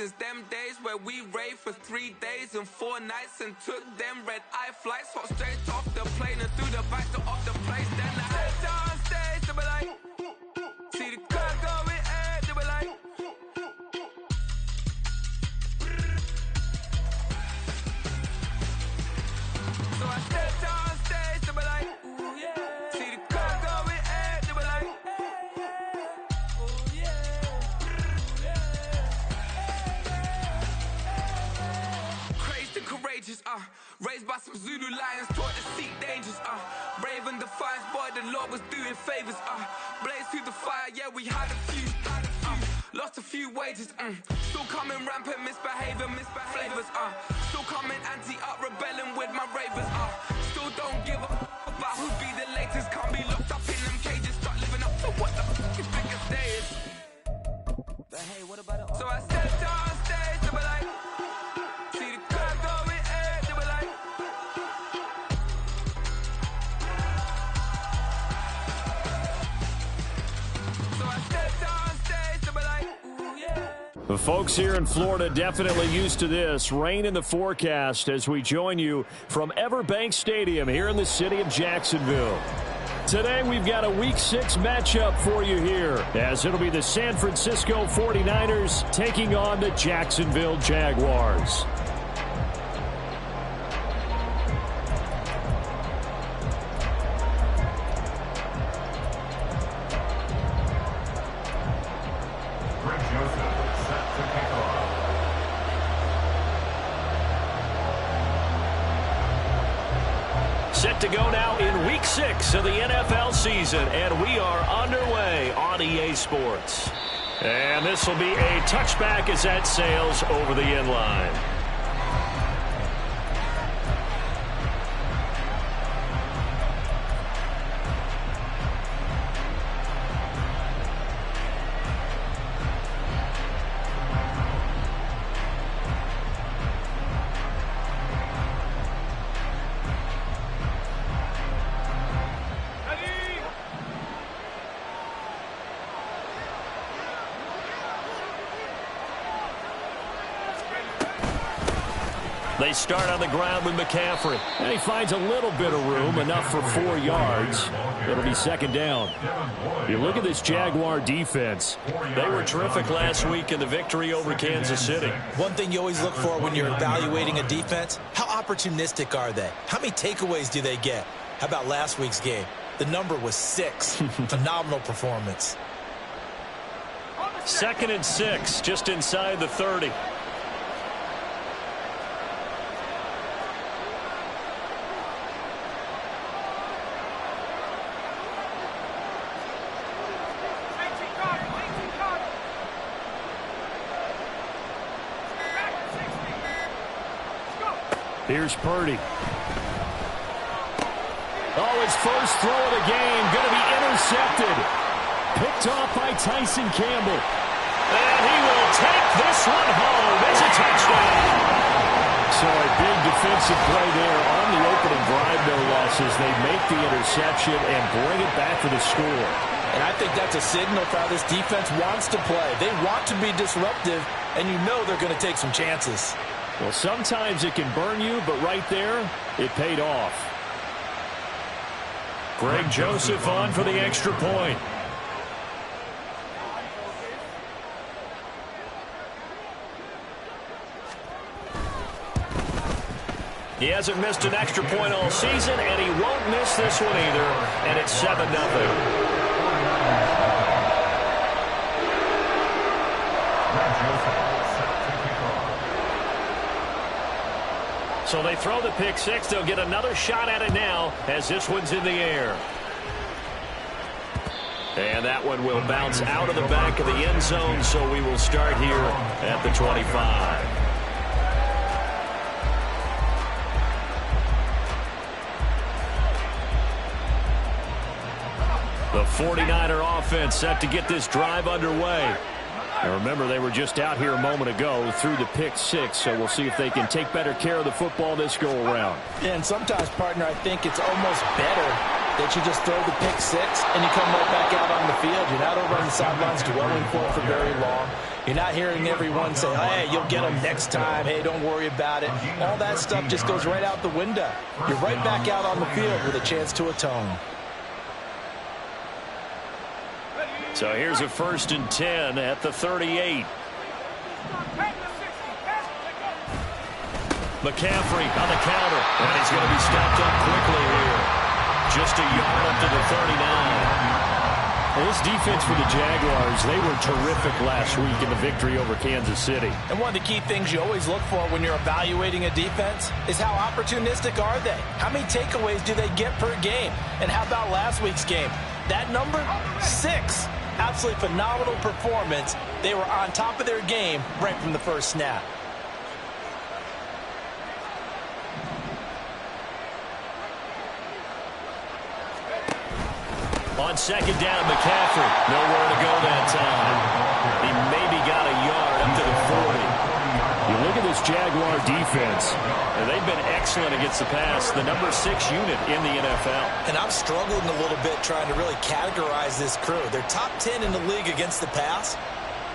since them days where we raved for 3 days and 4 nights and took them red-eye flights, hot straight off the plane and through the back door of the place. Then I head on stage, they were like, see the crowd going, hey, they were like, so I stepped on stage, they were like, ooh yeah, see the crowd going, hey, they were like, ooh yeah, crazed and courageous, raised by some Zulu lions, taught to seek dangers, brave and defiant, boy, the Lord was doing favors, blaze through the fire, yeah, we had a few, lost a few wages, still coming rampant, misbehaving, flavors, still coming anti-up, rebelling with my ravers, still don't give up about who be the latest, can't be locked up in them cages, start living up to what the fuck is biggest day is. But hey, what about it? So I stepped on stage, they were like, see the crowd going, hey, they were like, so I stepped on stage, they were like, ooh yeah. The folks here in Florida definitely used to this. Rain in the forecast as we join you from Everbank Stadium here in the city of Jacksonville. Today we've got a Week 6 matchup for you here, as it'll be the San Francisco 49ers taking on the Jacksonville Jaguars. Set to go now in Week 6 of the NFL season, and we are underway on EA Sports. And this will be a touchback as that sails over the end line. They start on the ground with McCaffrey. And he finds a little bit of room, enough for 4 yards. It'll be second down. You look at this Jaguar defense. They were terrific last week in the victory over Kansas City. One thing you always look for when you're evaluating a defense, how opportunistic are they? How many takeaways do they get? How about last week's game? The number was 6. Phenomenal performance. 2nd and 6, just inside the 30. Here's Purdy. Oh, his first throw of the game going to be intercepted. Picked off by Tyson Campbell. And he will take this one home. It's a touchdown. So a big defensive play there on the opening drive, no less, as they make the interception and bring it back for the score. And I think that's a signal for how this defense wants to play. They want to be disruptive, and you know they're going to take some chances. Well, sometimes it can burn you, but right there, it paid off. Greg Joseph on for the extra point. He hasn't missed an extra point all season, and he won't miss this one either, and it's 7-0. So they throw the pick six. They'll get another shot at it now as this one's in the air. And that one will bounce out of the back of the end zone, so we will start here at the 25. The 49er offense set to get this drive underway. Now remember, they were just out here a moment ago through the pick six, so we'll see if they can take better care of the football this go-around. And sometimes, partner, I think it's almost better that you just throw the pick six and you come right back out on the field. You're not over on the sidelines dwelling for it for very long. You're not hearing everyone say, hey, you'll get them next time. Hey, don't worry about it. All that stuff just goes right out the window. You're right back out on the field with a chance to atone. So here's a 1st and 10 at the 38. McCaffrey on the counter, and he's going to be stopped up quickly here. Just a yard up to the 39. Well, this defense for the Jaguars, they were terrific last week in the victory over Kansas City. And one of the key things you always look for when you're evaluating a defense is how opportunistic are they? How many takeaways do they get per game? And how about last week's game? That number, 6. Absolutely phenomenal performance. They were on top of their game right from the first snap. On 2nd down, McCaffrey. Nowhere to go that time. He maybe got a yard up to the 40. You look at this Jaguar defense, and they've been excellent against the pass. The number 6 unit in the NFL. And I'm struggling a little bit trying to really categorize this crew. They're top 10 in the league against the pass,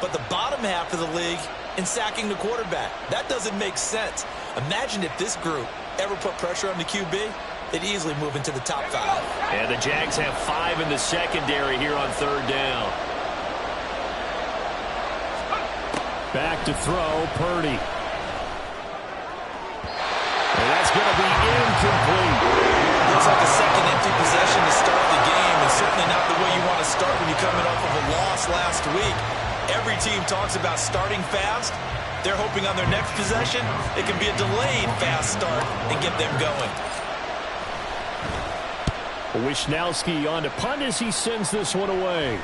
but the bottom half of the league in sacking the quarterback. That doesn't make sense. Imagine if this group ever put pressure on the QB. They'd easily move into the top 5. And the Jags have 5 in the secondary here on 3rd down. Back to throw, Purdy. And that's going to be incomplete. Looks like a second empty possession to start the game, and certainly not the way you want to start when you're coming off of a loss last week. Every team talks about starting fast. They're hoping on their next possession it can be a delayed fast start and get them going. Wishnowski on to punt as he sends this one away.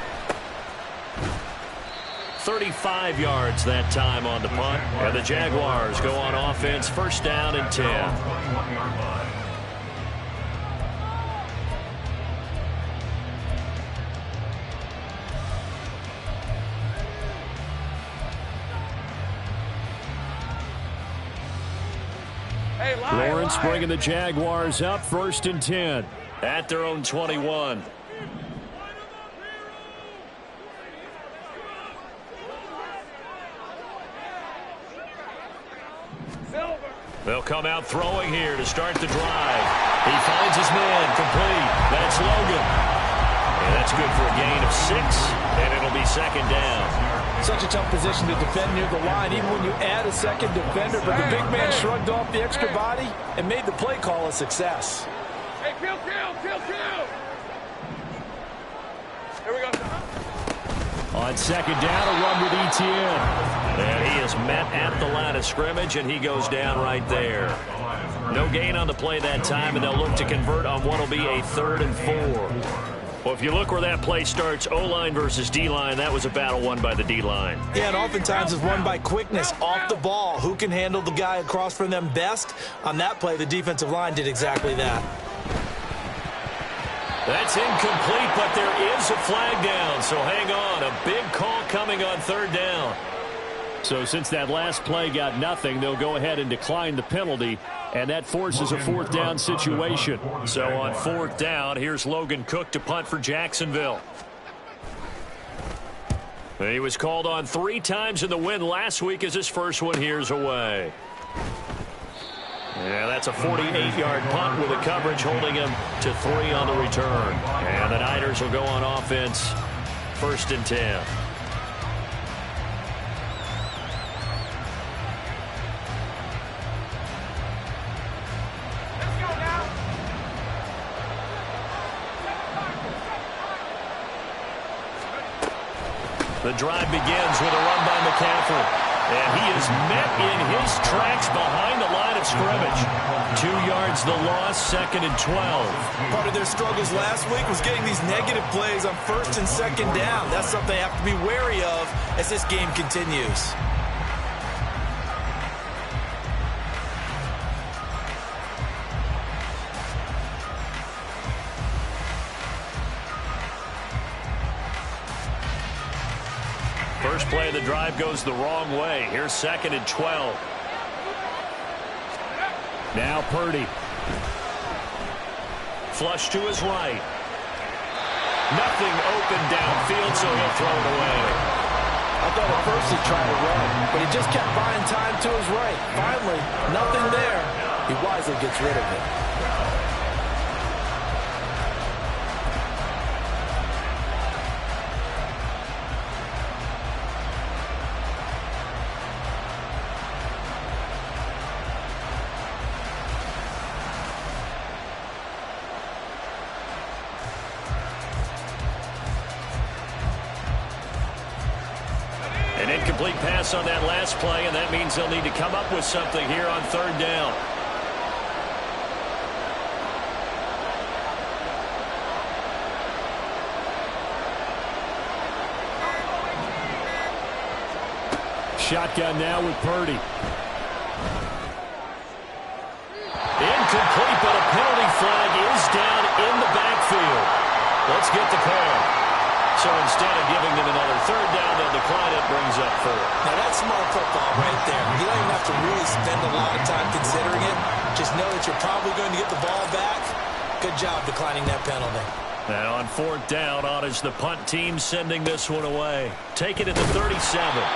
35 yards that time on the punt. And the Jaguars go on offense, 1st down and 10. Lawrence bringing the Jaguars up, 1st and 10 at their own 21. They'll come out throwing here to start the drive. He finds his man, complete. That's Logan. And that's good for a gain of 6, and it'll be 2nd down. Such a tough position to defend near the line, even when you add a second defender. But the big man shrugged off the extra body and made the play call a success. Hey, kill. Here we go. On 2nd down, a run with Etienne. And he is met at the line of scrimmage, and he goes down right there. No gain on the play that time, and they'll look to convert on what will be a 3rd and 4. Well, if you look where that play starts, O-line versus D-line, that was a battle won by the D-line. Yeah, and oftentimes it's won by quickness off the ball. Who can handle the guy across from them best? On that play, the defensive line did exactly that. That's incomplete, but there is a flag down, so hang on. A big call coming on 3rd down. So since that last play got nothing, they'll go ahead and decline the penalty, and that forces a 4th down situation. So on 4th down, here's Logan Cook to punt for Jacksonville. He was called on 3 times in the win last week as his first one here's away. Yeah, that's a 48-yard punt with a coverage holding him to 3 on the return. And the Niners will go on offense, 1st and 10. The drive begins with a run by McCaffrey. And he is met in his tracks behind the line of scrimmage. 2 yards the loss, 2nd and 12. Part of their struggles last week was getting these negative plays on 1st and 2nd down. That's something they have to be wary of as this game continues. First play of the drive goes the wrong way. Here's 2nd and 12. Now Purdy. flush to his right. Nothing open downfield, so he'll throw it away. I thought at first he tried to run, but he just kept buying time to his right. Finally, nothing there. He wisely gets rid of it. An incomplete pass on that last play, and that means they'll need to come up with something here on third down. Shotgun now with Purdy. Incomplete, but a penalty flag is down in the backfield. Let's get the call. So instead of giving them another third down, they'll decline it, brings up 4. Now that's smart football right there. You don't even have to really spend a lot of time considering it. Just know that you're probably going to get the ball back. Good job declining that penalty. Now on fourth down, on is the punt team sending this one away. Take it at the 37.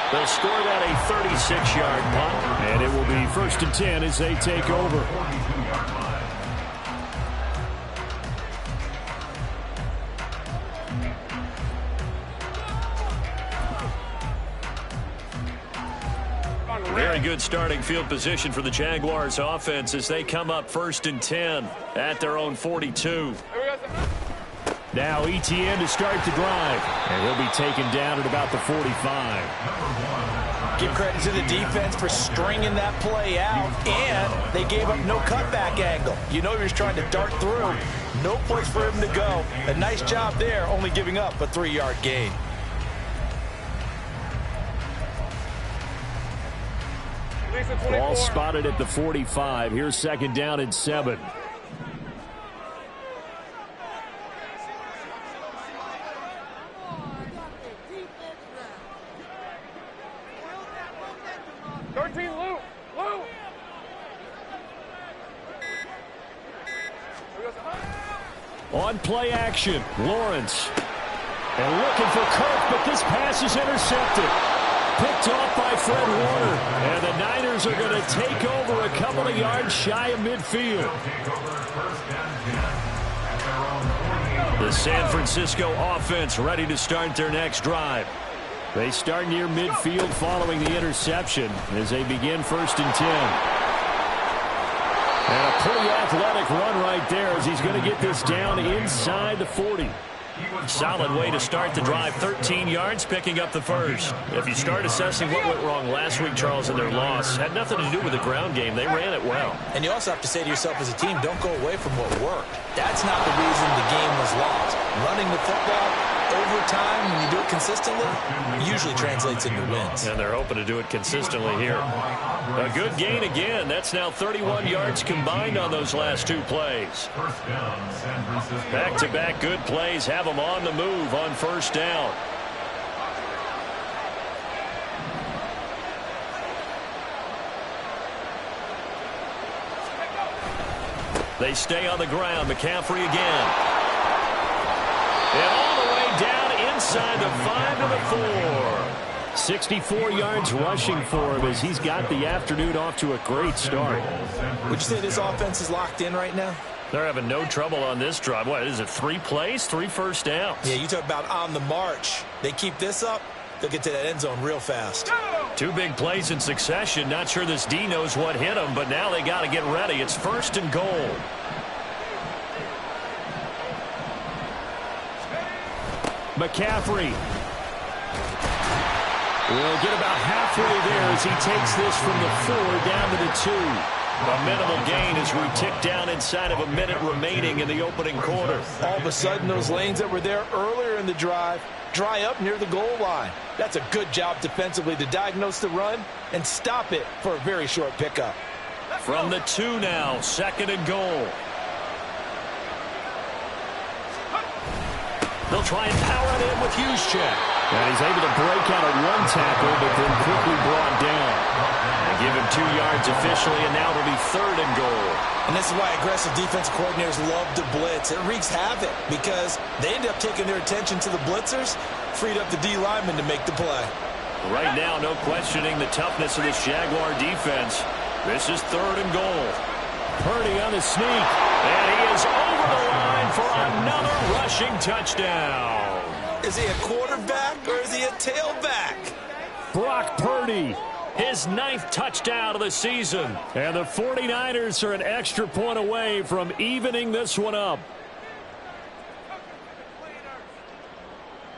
They'll score that a 36-yard punt. And it will be 1st and 10 as they take over. Very good starting field position for the Jaguars offense as they come up 1st and 10 at their own 42. Now ETN to start the drive. And he'll be taken down at about the 45. Give credit to the defense for stringing that play out, and they gave up no cutback angle. You know he was trying to dart through. No place for him to go. A nice job there, only giving up a 3-yard gain. Ball spotted at the 45. Here's 2nd down and 7. On play action, Lawrence. And looking for Kirk, but this pass is intercepted. Picked off by Fred Warner. And the Niners are going to take over a couple of yards shy of midfield. The San Francisco offense ready to start their next drive. They start near midfield following the interception as they begin 1st and 10. And a pretty athletic run right there as he's going to get this down inside the 40. Solid way to start the drive. 13 yards, picking up the first. If you start assessing what went wrong last week, Charles, in their loss, had nothing to do with the ground game. They ran it well. And you also have to say to yourself as a team, don't go away from what worked. That's not the reason the game was lost. Running the football over time, when you do it consistently, usually translates into wins. And they're hoping to do it consistently here. A good gain again. That's now 31 yards combined on those last 2 plays. Back-to-back good plays have them on the move on 1st down. They stay on the ground. McCaffrey again. And all the way down inside the 5 to the 4. 64 yards rushing for him as he's got the afternoon off to a great start. Would you say this offense is locked in right now? They're having no trouble on this drive. What is it, 3 plays, 3 first downs? Yeah, you talk about on the march. They keep this up, they'll get to that end zone real fast. 2 big plays in succession. Not sure this D knows what hit him, but now they got to get ready. It's 1st and goal. McCaffrey will get about halfway there as he takes this from the 4 down to the 2. A minimal gain as we tick down inside of a minute remaining in the opening quarter. All of a sudden, those lanes that were there earlier in the drive dry up near the goal line. That's a good job defensively to diagnose the run and stop it for a very short pickup. From the 2 now, 2nd and goal. They'll try and power it in with Juszczyk. And he's able to break out a 1 tackle, but then quickly brought down. They give him yards officially, and now it'll be 3rd and goal. And this is why aggressive defensive coordinators love to blitz. It wreaks havoc because they end up taking their attention to the blitzers, freed up the D lineman to make the play. Right now, no questioning the toughness of this Jaguar defense. This is 3rd and goal. Purdy on the sneak, and he is over the line for another rushing touchdown. Is he a quarterback or is he a tailback? Brock Purdy, his 9th touchdown of the season. And the 49ers are an extra point away from evening this one up.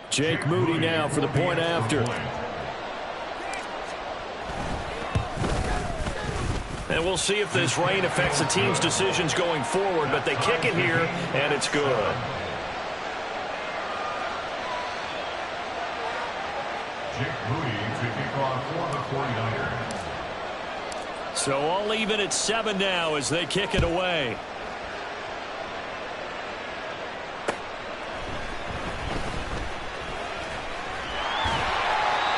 Jake Moody now for the point after. And we'll see if this rain affects the team's decisions going forward, but they kick it here, and it's good. Jake Moody to kick off for the 49ers. So all even at 7 now as they kick it away.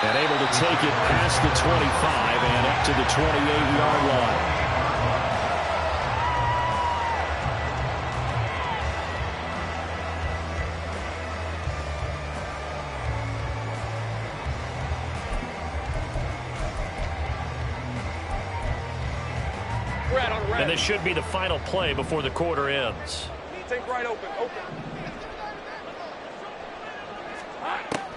And able to take it past the 25 and up to the 28-yard line. And this should be the final play before the quarter ends. Take right open.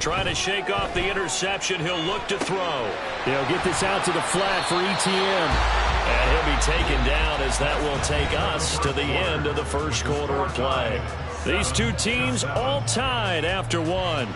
Trying to shake off the interception. He'll look to throw. He'll get this out to the flat for ETN. And he'll be taken down as that will take us to the end of the first quarter of play. These two teams all tied after 1.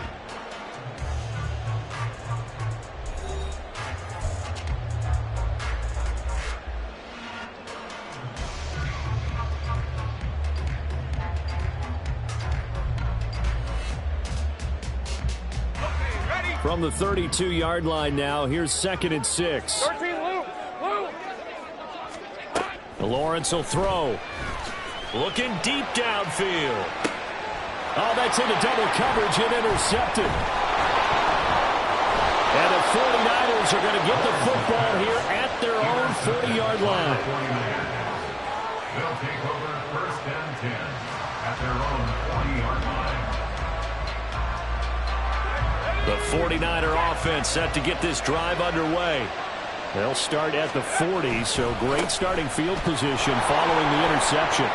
From the 32-yard line now, here's 2nd and 6. 13, Lou. Lawrence will throw. Looking deep downfield. Oh, that's into double coverage and intercepted. And the 49ers are going to get the football here at their own 40-yard line. They'll take over 1st and 10 at their own 40-yard line. The 49er offense set to get this drive underway. They'll start at the 40, so great starting field position following the interception.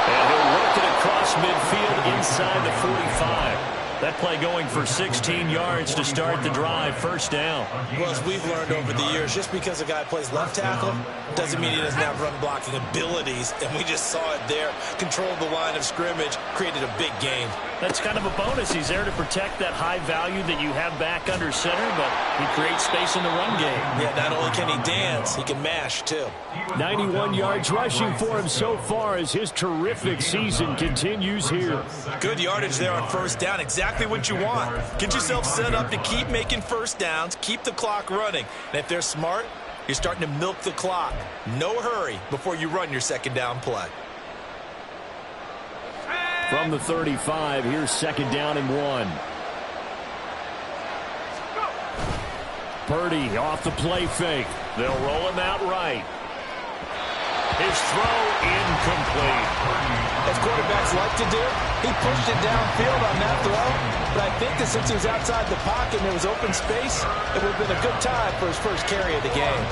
And he'll work it across midfield inside the 45. That play going for 16 yards to start the drive, 1st down. Well, as we've learned over the years, just because a guy plays left tackle doesn't mean he doesn't have run blocking abilities, and we just saw it there. Controlled the line of scrimmage, created a big gain. That's kind of a bonus. He's there to protect that high value that you have back under center, but he creates space in the run game. Yeah, not only can he dance, he can mash, too. 91 yards rushing for him so far as his terrific season continues here. Good yardage there on 1st down. Exactly what you want. Get yourself set up to keep making 1st downs, keep the clock running. And if they're smart, you're starting to milk the clock. No hurry before you run your 2nd down play. From the 35, here's 2nd down and 1. Purdy off the play fake. They'll roll him out right. His throw incomplete. As quarterbacks like to do, he pushed it downfield on that throw. But I think that since he was outside the pocket and there was open space, it would have been a good time for his first carry of the game.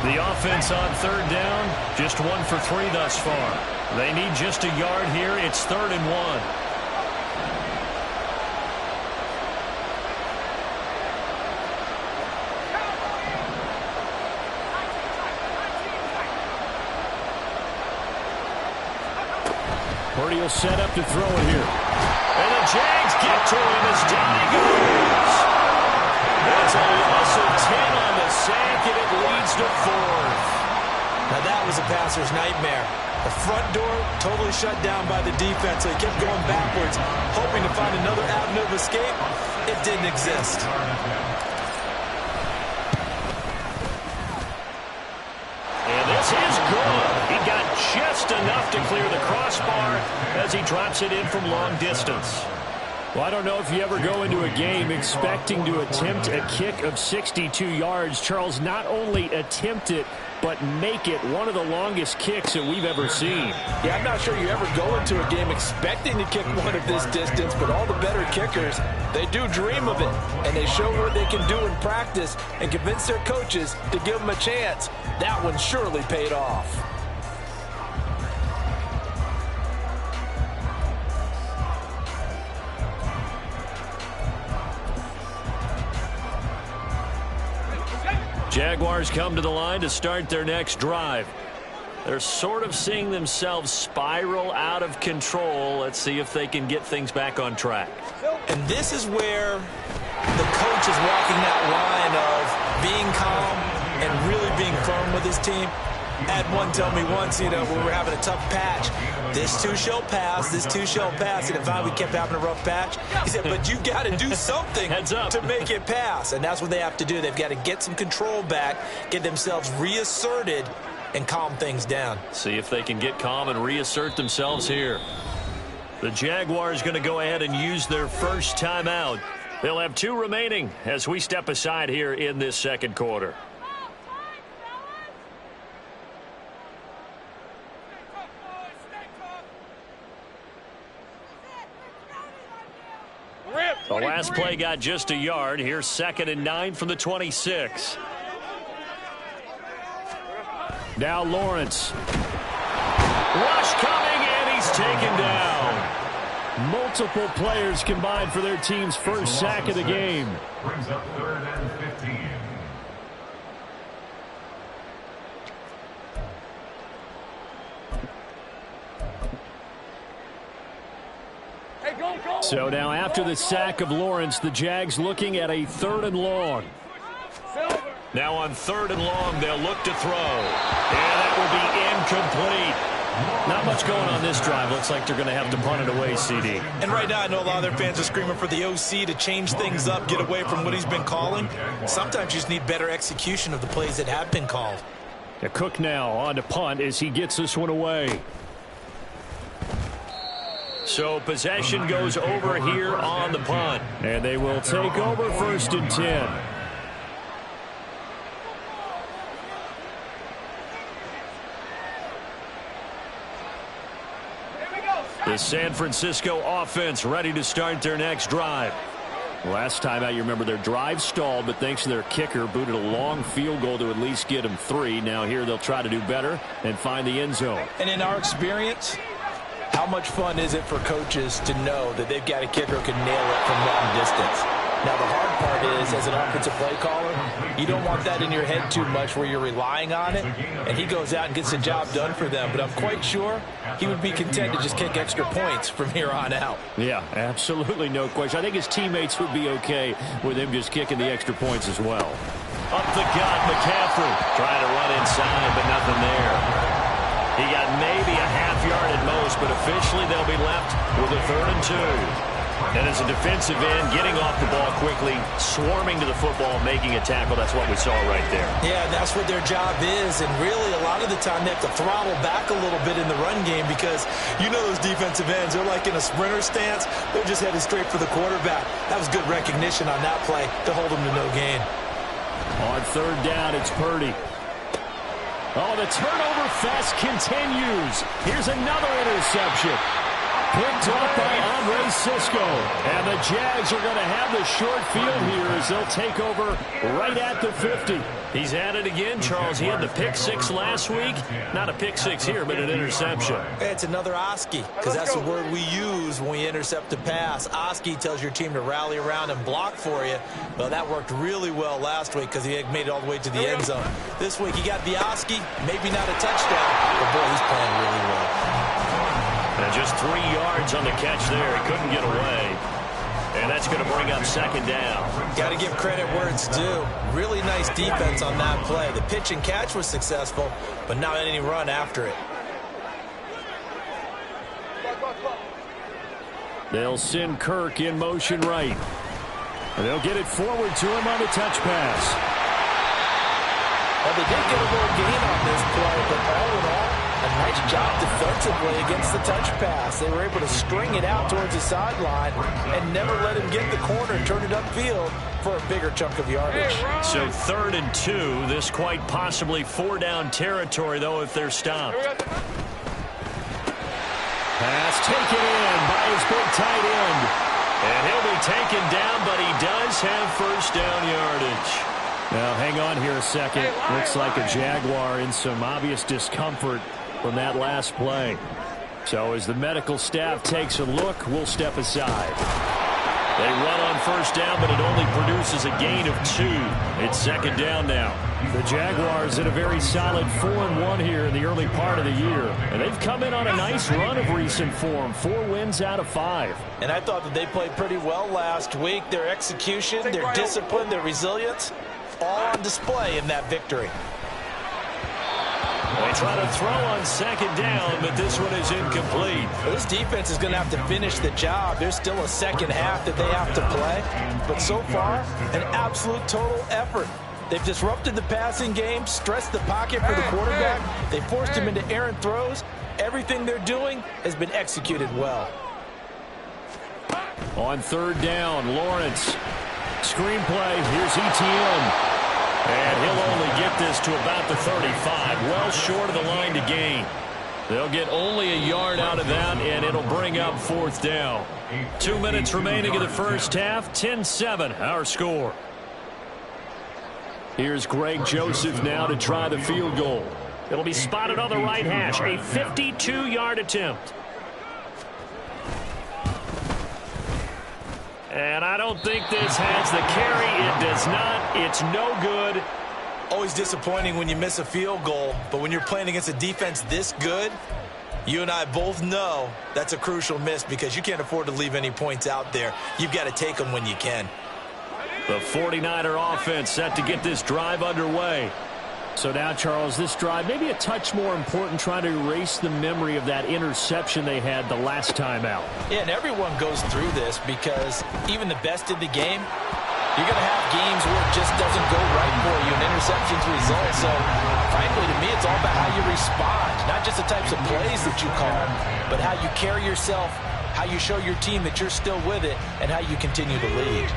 The offense on 3rd down, just 1 for 3 thus far. They need just a yard here. It's 3rd and 1. Purdy will set up to throw it here. And the Jags get to him as down he goes. That's a loss of 10 on the sack, and it leads to 4th. Now that was a passer's nightmare. The front door totally shut down by the defense, so he kept going backwards, hoping to find another avenue of escape. It didn't exist. And this is good. He got just enough to clear the crossbar as he drops it in from long distance. Well, I don't know if you ever go into a game expecting to attempt a kick of 62 yards. Charles, not only attempt it, but make it one of the longest kicks that we've ever seen. Yeah, I'm not sure you ever go into a game expecting to kick one of this distance, but all the better kickers, they do dream of it, and they show what they can do in practice and convince their coaches to give them a chance. That one surely paid off. Jaguars come to the line to start their next drive. They're sort of seeing themselves spiral out of control. Let's see if they can get things back on track. And this is where the coach is walking that line of being calm and really being firm with his team. I had one tell me once, when we were having a tough patch, this too shall pass, this too shall pass. And finally we kept having a rough patch. He said, but you got to do something to make it pass. And that's what they have to do. They've got to get some control back, get themselves reasserted, and calm things down. See if they can get calm and reassert themselves here. The Jaguars going to go ahead and use their first timeout. They'll have 2 remaining as we step aside here in this second quarter. The last play got just a yard. Here's 2nd and 9 from the 26. Now Lawrence. Rush coming, and he's taken down. Multiple players combined for their team's first sack of the game. Brings up 3rd and 15. So now after the sack of Lawrence, the Jags looking at a 3rd and long. Now on 3rd and long, they'll look to throw. And that will be incomplete. Not much going on this drive. Looks like they're going to have to punt it away, CD. And right now I know a lot of their fans are screaming for the OC to change things up, get away from what he's been calling. Sometimes you just need better execution of the plays that have been called. Cook now on to punt as he gets this one away. So possession goes over here on the punt. And they will take over 1st and 10. The San Francisco offense ready to start their next drive. Last time out, you remember their drive stalled, but thanks to their kicker, booted a long field goal to at least get them 3. Now here they'll try to do better and find the end zone. And in our experience, how much fun is it for coaches to know that they've got a kicker who can nail it from long distance? Now, the hard part is, as an offensive play caller, you don't want that in your head too much where you're relying on it, and he goes out and gets the job done for them. But I'm quite sure he would be content to just kick extra points from here on out. Yeah, absolutely no question. I think his teammates would be okay with him just kicking the extra points as well. Up the gut, McCaffrey trying to run inside, but nothing there. He got maybe a half yard at most, but officially they'll be left with a 3rd and 2. And as a defensive end, getting off the ball quickly, swarming to the football, making a tackle, that's what we saw right there. Yeah, that's what their job is, and really a lot of the time they have to throttle back a little bit in the run game because you know those defensive ends, they're like in a sprinter stance, they're just headed straight for the quarterback. That was good recognition on that play to hold them to no gain. On 3rd down, it's Purdy. Oh, the turnover fest continues. Here's another interception. Picked up by Andre Cisco. And the Jags are going to have the short field here as they'll take over right at the 50. He's at it again, Charles. He had the pick 6 last week. Not a pick 6 here, but an interception. It's another Oski, because that's the word we use when we intercept a pass. Oski tells your team to rally around and block for you. Well, that worked really well last week because he had made it all the way to the end zone. This week he got the Oski, maybe not a touchdown, but boy, he's playing really well. And just 3 yards on the catch there. He couldn't get away. And that's going to bring up 2nd down. Got to give credit where it's due. Really nice defense on that play. The pitch and catch was successful, but not any run after it. They'll send Kirk in motion right. And they'll get it forward to him on the touch pass. Well, they did get a little gain on this play, but all in all, a nice job defensively against the touch pass. They were able to string it out towards the sideline and never let him get the corner and turn it upfield for a bigger chunk of yardage. So 3rd and 2. This quite possibly 4-down territory, though, if they're stopped. Pass taken in by his big tight end. And he'll be taken down, but he does have first down yardage. Now, hang on here a second. Looks like a Jaguar in some obvious discomfort from that last play. So as the medical staff takes a look, we'll step aside. They run on first down, but it only produces a gain of 2. It's 2nd down now. The Jaguars in a very solid 4-1 here in the early part of the year. And they've come in on a nice run of recent form. 4 wins out of 5. And I thought that they played pretty well last week. Their execution, their discipline, their resilience, all on display in that victory. They try to throw on 2nd down, but this one is incomplete. Well, this defense is going to have to finish the job. There's still a second half that they have to play. But so far, an absolute total effort. They've disrupted the passing game, stressed the pocket for the quarterback. They forced him into errant throws. Everything they're doing has been executed well. On 3rd down, Lawrence. Screenplay, here's Etienne. And he'll only get this to about the 35, well short of the line to gain. They'll get only a yard out of that, and it'll bring up 4th down. 2 minutes remaining in the first half, 10-7, our score. Here's Greg Joseph now to try the field goal. It'll be spotted on the right hash, a 52-yard attempt. And I don't think this has the carry. It does not. It's no good. Always disappointing when you miss a field goal, but when you're playing against a defense this good, you and I both know that's a crucial miss because you can't afford to leave any points out there. You've got to take them when you can. The 49er offense set to get this drive underway. So now, Charles, this drive maybe a touch more important, trying to erase the memory of that interception they had the last time out. Yeah, and everyone goes through this because even the best in the game, you're going to have games where it just doesn't go right for you and interceptions result. So, frankly, to me, it's all about how you respond, not just the types of plays that you call, but how you carry yourself, how you show your team that you're still with it, and how you continue to lead.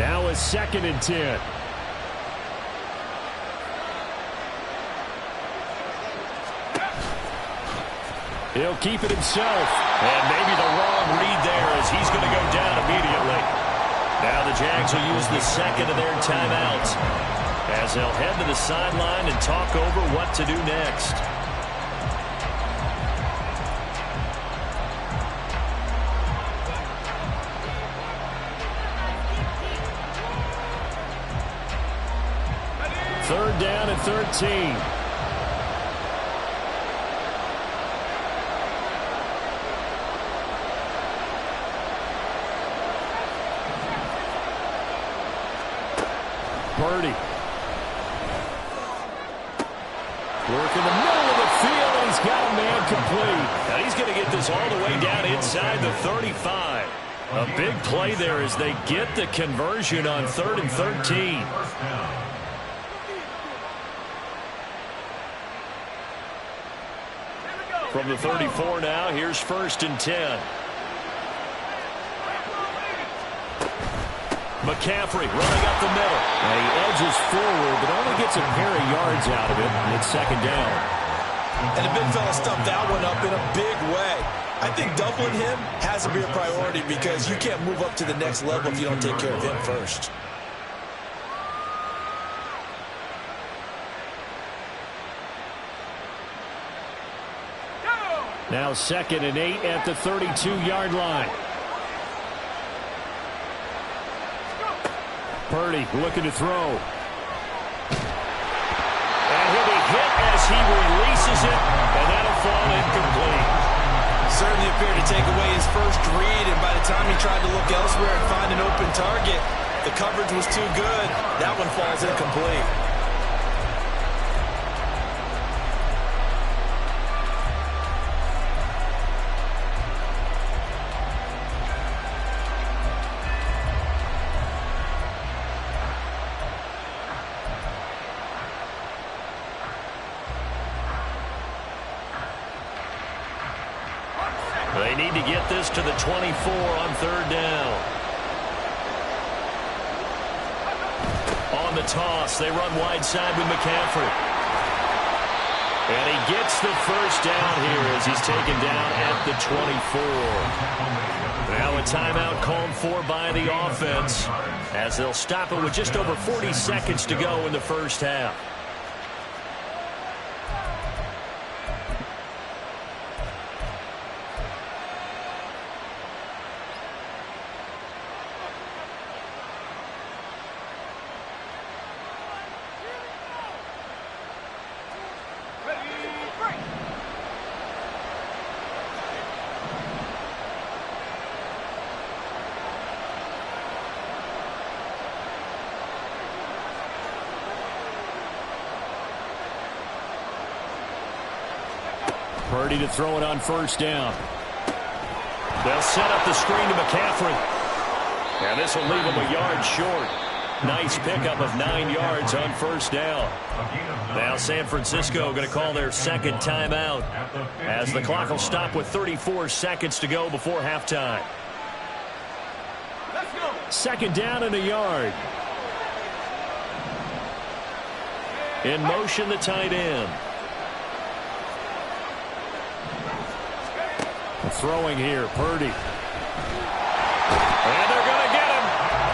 Now a 2nd and 10. He'll keep it himself. And maybe the wrong read there as he's going to go down immediately. Now the Jags will use the 2nd of their timeouts as they'll head to the sideline and talk over what to do next. Third down and 13. Purdy. Work in the middle of the field, and he's got a man complete. Now he's going to get this all the way down inside the 35. A big play there as they get the conversion on 3rd and 13. From the 34 now, here's 1st and 10. McCaffrey running up the middle. And he edges forward, but only gets a pair of yards out of it. And it's 2nd down. And the big fella stuffed that one up in a big way. I think doubling him has to be a priority because you can't move up to the next level if you don't take care of him first. Now 2nd and 8 at the 32-yard line. Purdy looking to throw. And he'll be hit as he releases it, and that'll fall incomplete. Certainly appeared to take away his first read, and by the time he tried to look elsewhere and find an open target, the coverage was too good. That one falls incomplete. They need to get this to the 24 on third down. On the toss, they run wide side with McCaffrey. And he gets the first down here as he's taken down at the 24. Now a timeout called for by the offense as they'll stop it with just over 40 seconds to go in the first half. Purdy to throw it on first down. They'll set up the screen to McCaffrey. And this will leave him a yard short. Nice pickup of 9 yards on first down. Now San Francisco going to call their second timeout as the clock will stop with 34 seconds to go before halftime. Second down and a yard. In motion, the tight end. Throwing here, Purdy. And they're going to get him.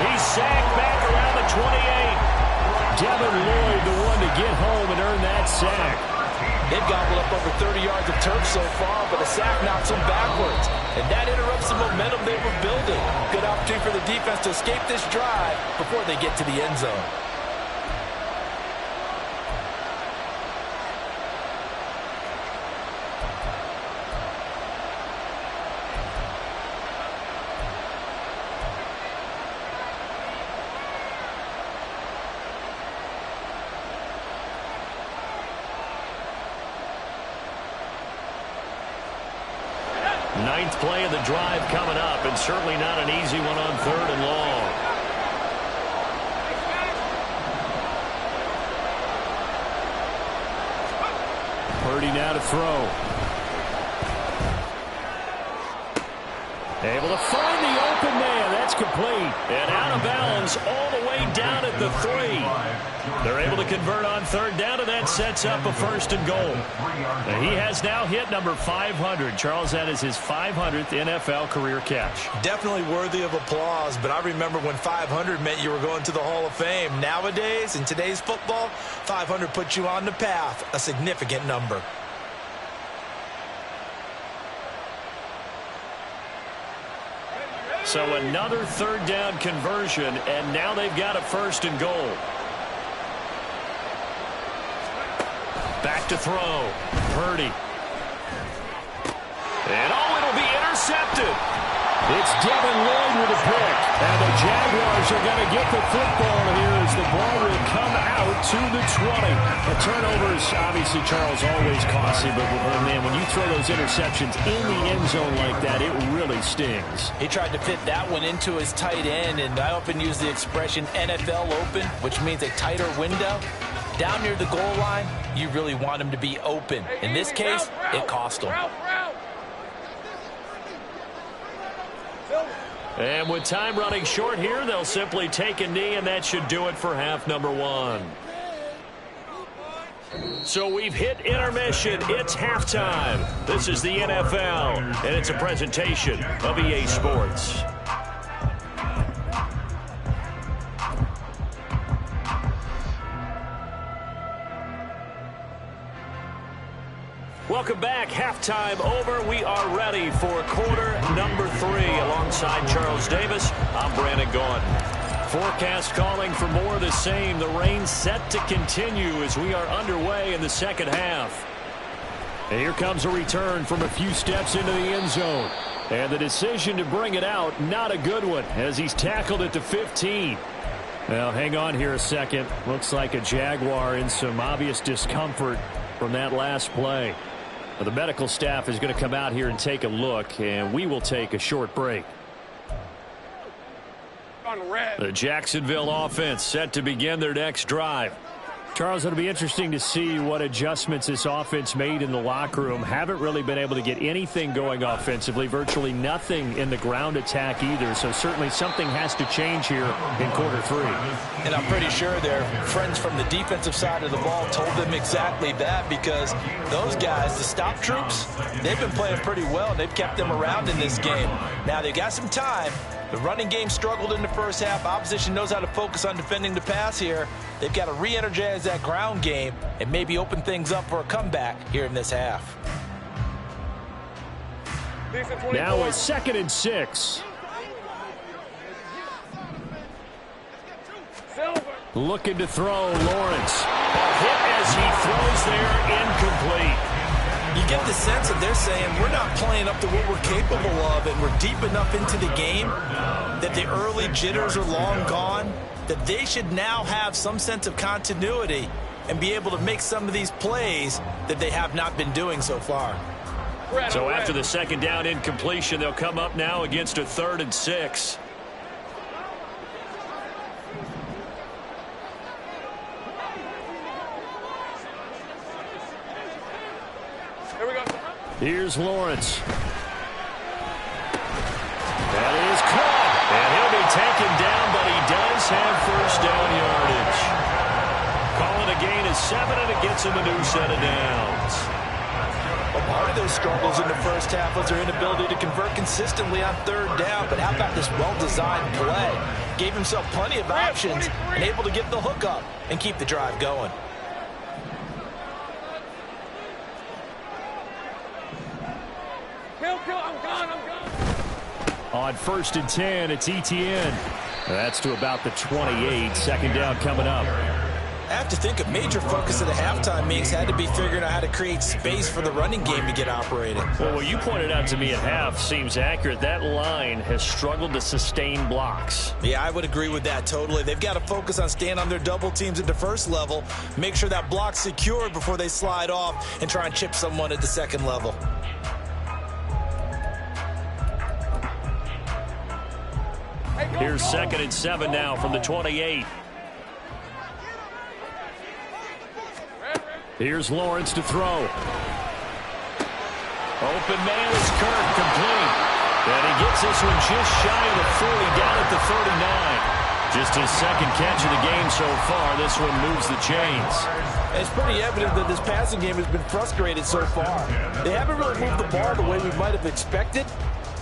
He's sacked back around the 28. Devin Lloyd, the one to get home and earn that sack. They've gobbled up over 30 yards of turf so far, but a sack knocks them backwards. And that interrupts the momentum they were building. Good opportunity for the defense to escape this drive before they get to the end zone. Ninth play of the drive coming up, and certainly not an easy one on third and long. Purdy now to throw. Able to find the open man. That's complete. And out of bounds all the way down at the 3. They're able to convert on third down, and that sets up a first and goal. And he has now hit number 500. Charles, that is his 500th NFL career catch. Definitely worthy of applause, but I remember when 500 meant you were going to the Hall of Fame. Nowadays, in today's football, 500 puts you on the path, a significant number. So another third down conversion, and now they've got a first and goal. Back to throw. Purdy. And it'll be intercepted. It's Devin Lloyd with a pick. And the Jaguars are going to get the football here as the ball will come out to the 20. The turnovers, obviously, Charles, always costly. But, man, when you throw those interceptions in the end zone like that, it really stings. He tried to fit that one into his tight end, and I often use the expression NFL open, which means a tighter window. Down near the goal line, you really want him to be open. In this case, it cost him. And with time running short here, they'll simply take a knee, and that should do it for half number 1. So we've hit intermission. It's halftime. This is the NFL, and it's a presentation of EA Sports. Welcome back. Halftime over. We are ready for quarter number 3. Alongside Charles Davis, I'm Brandon Gaudin. Forecast calling for more of the same. The rain set to continue as we are underway in the second half. And here comes a return from a few steps into the end zone. And the decision to bring it out, not a good one, as he's tackled at the 15. Now, hang on here a second. Looks like a Jaguar in some obvious discomfort from that last play. The medical staff is going to come out here and take a look, and we will take a short break. The Jacksonville offense set to begin their next drive. Charles, it'll be interesting to see what adjustments this offense made in the locker room. Haven't really been able to get anything going offensively, virtually nothing in the ground attack either. So certainly something has to change here in quarter 3. And I'm pretty sure their friends from the defensive side of the ball told them exactly that, because those guys, the stop troops, they've been playing pretty well. They've kept them around in this game. Now they've got some time. The running game struggled in the first half. Opposition knows how to focus on defending the pass here. They've got to re-energize that ground game and maybe open things up for a comeback here in this half. Now a 2nd and 6. Looking to throw, Lawrence. A hit as he throws there, incomplete. You get the sense that they're saying we're not playing up to what we're capable of, and we're deep enough into the game that the early jitters are long gone, that they should now have some sense of continuity and be able to make some of these plays that they have not been doing so far. So after the 2nd down incompletion, they'll come up now against a 3rd and 6. Here we go. Here's Lawrence. That is caught. And he'll be taken down, but he does have 1st down yardage. Calling a gain of 7, and it gets him a new set of downs. Well, part of their struggles in the first half was their inability to convert consistently on 3rd down. But how about this well-designed play? Gave himself plenty of options and able to get the hook up and keep the drive going. I'm gone. On 1st and 10, it's Etienne. That's to about the 28. 2nd down coming up. I have to think a major focus of the halftime meetings had to be figuring out how to create space for the running game to get operating. Well, what you pointed out to me at half seems accurate. That line has struggled to sustain blocks. Yeah, I would agree with that totally. They've got to focus on staying on their double teams at the first level, make sure that block's secured before they slide off and try and chip someone at the 2nd level. Here's 2nd and 7 now from the 28. Here's Lawrence to throw. Open man is Kirk, complete. And he gets this one just shy of the 40, down at the 39. Just his 2nd catch of the game so far. This one moves the chains. It's pretty evident that this passing game has been frustrated so far. They haven't really moved the ball the way we might have expected,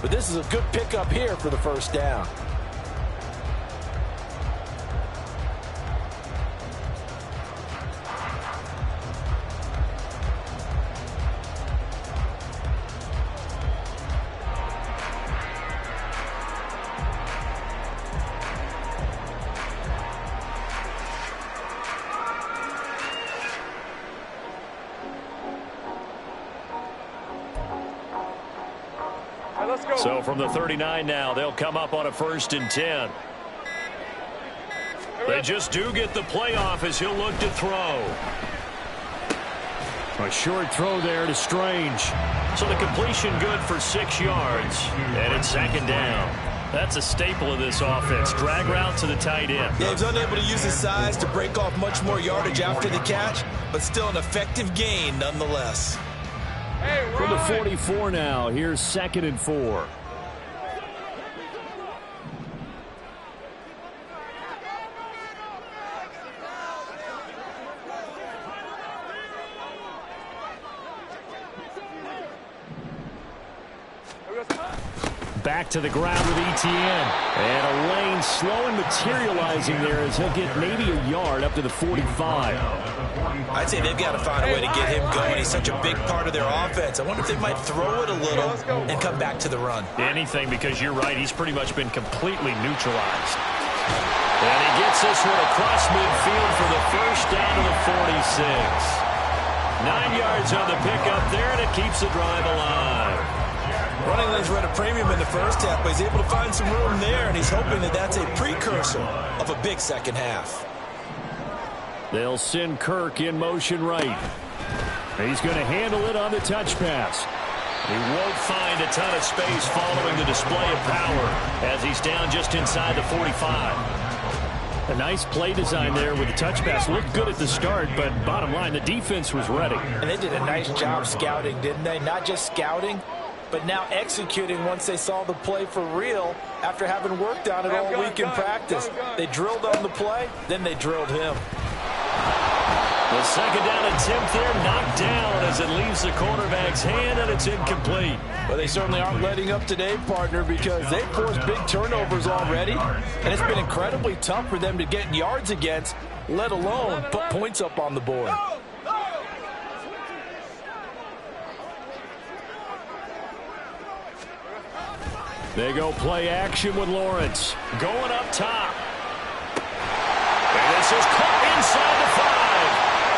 but this is a good pickup here for the 1st down. So from the 39 now, they'll come up on a 1st and 10. They just do get the playoff as he'll look to throw. A short throw there to Strange. So the completion good for 6 yards. And it's 2nd down. That's a staple of this offense. Drag route to the tight end. Yeah, he's unable to use his size to break off much more yardage after the catch, but still an effective gain nonetheless. From the 44 now, here's 2nd and 4. Back to the ground with Etienne. And a lane slow and materializing there as he'll get maybe a yard up to the 45. I'd say they've got to find a way to get him going. He's such a big part of their offense. I wonder if they might throw it a little and come back to the run. Anything, because you're right. He's pretty much been completely neutralized. And he gets this one across midfield for the 1st down to the 46. 9 yards on the pickup there, and it keeps the drive alive. Running lanes were at a premium in the first half, but he's able to find some room there, and he's hoping that that's a precursor of a big 2nd half. They'll send Kirk in motion right. He's going to handle it on the touch pass. He won't find a ton of space following the display of power as he's down just inside the 45. A nice play design there with the touch pass. Looked good at the start, but bottom line, the defense was ready. And they did a nice job scouting, didn't they? Not just scouting, but now executing once they saw the play for real after having worked on it all week in practice. They drilled on the play, then they drilled him. The second down attempt there knocked down as it leaves the quarterback's hand, and it's incomplete. Well, they certainly aren't letting up today, partner, because they forced big turnovers already, and it's been incredibly tough for them to get yards against, let alone put points up on the board. They go play action with Lawrence. Going up top. And this is caught inside the 5.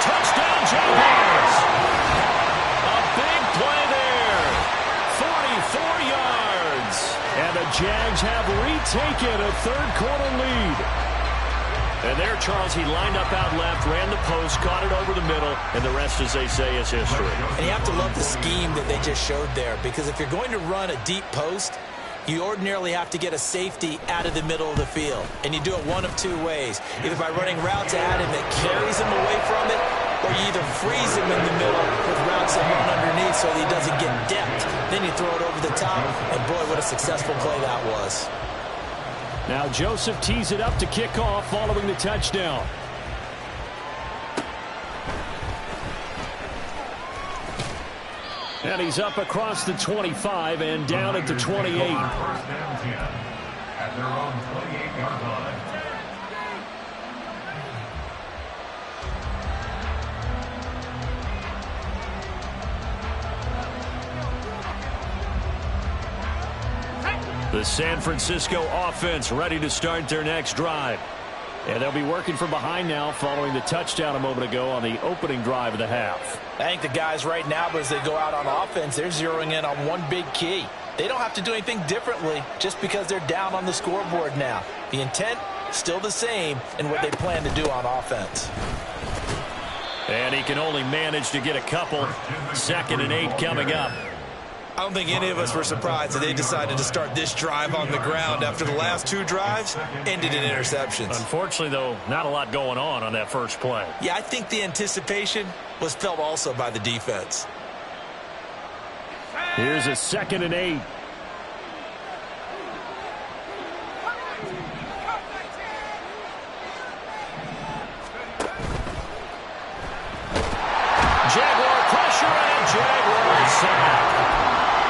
Touchdown, Jaguars. A big play there. 44 yards. And the Jags have retaken a third-quarter lead. And there, Charles, he lined up out left, ran the post, caught it over the middle, and the rest, as they say, is history. And you have to love the scheme that they just showed there, because if you're going to run a deep post, you ordinarily have to get a safety out of the middle of the field. And you do it one of two ways. Either by running routes at him that carries him away from it, or you either freeze him in the middle with routes that run underneath so that he doesn't get depth. Then you throw it over the top, and boy, what a successful play that was. Now Joseph tees it up to kick off following the touchdown. And he's up across the 25 and down at the 28. First down 10 at their own 28-yard line. The San Francisco offense ready to start their next drive. And they'll be working from behind now following the touchdown a moment ago on the opening drive of the half. I think the guys right now, as they go out on offense, they're zeroing in on one big key. They don't have to do anything differently just because they're down on the scoreboard now. The intent, still the same in what they plan to do on offense. And he can only manage to get a couple. 2nd and 8 coming up. I don't think any of us were surprised that they decided to start this drive on the ground after the last 2 drives ended in interceptions. Unfortunately, though, not a lot going on that first play. Yeah, I think the anticipation was felt also by the defense. Here's a 2nd and 8. Jaguar pressure and Jaguar sack.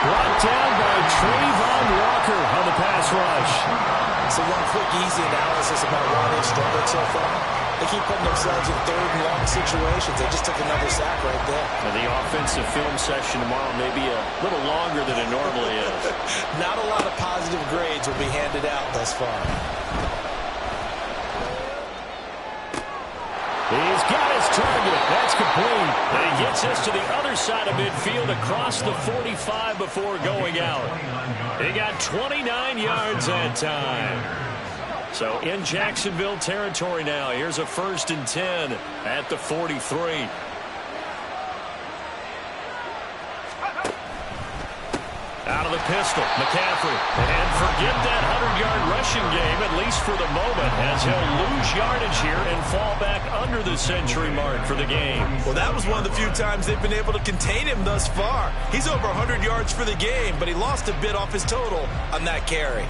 Brought down by Trayvon Walker on the pass rush. So one quick, easy analysis about why they've struggled so far. They keep putting themselves in 3rd and long situations. They just took another sack right there. Now the offensive film session tomorrow may be a little longer than it normally is. Not a lot of positive grades will be handed out thus far. He's got his target. That's complete. And he gets us to the other side of midfield across the 45 before going out. He got 29 yards that time. So in Jacksonville territory now. Here's a 1st and 10 at the 43. Out of the pistol, McCaffrey. And forget that 100-yard rushing game, at least for the moment, as he'll lose yardage here and fall back under the century mark for the game. Well, that was one of the few times they've been able to contain him thus far. He's over 100 yards for the game, but he lost a bit off his total on that carry.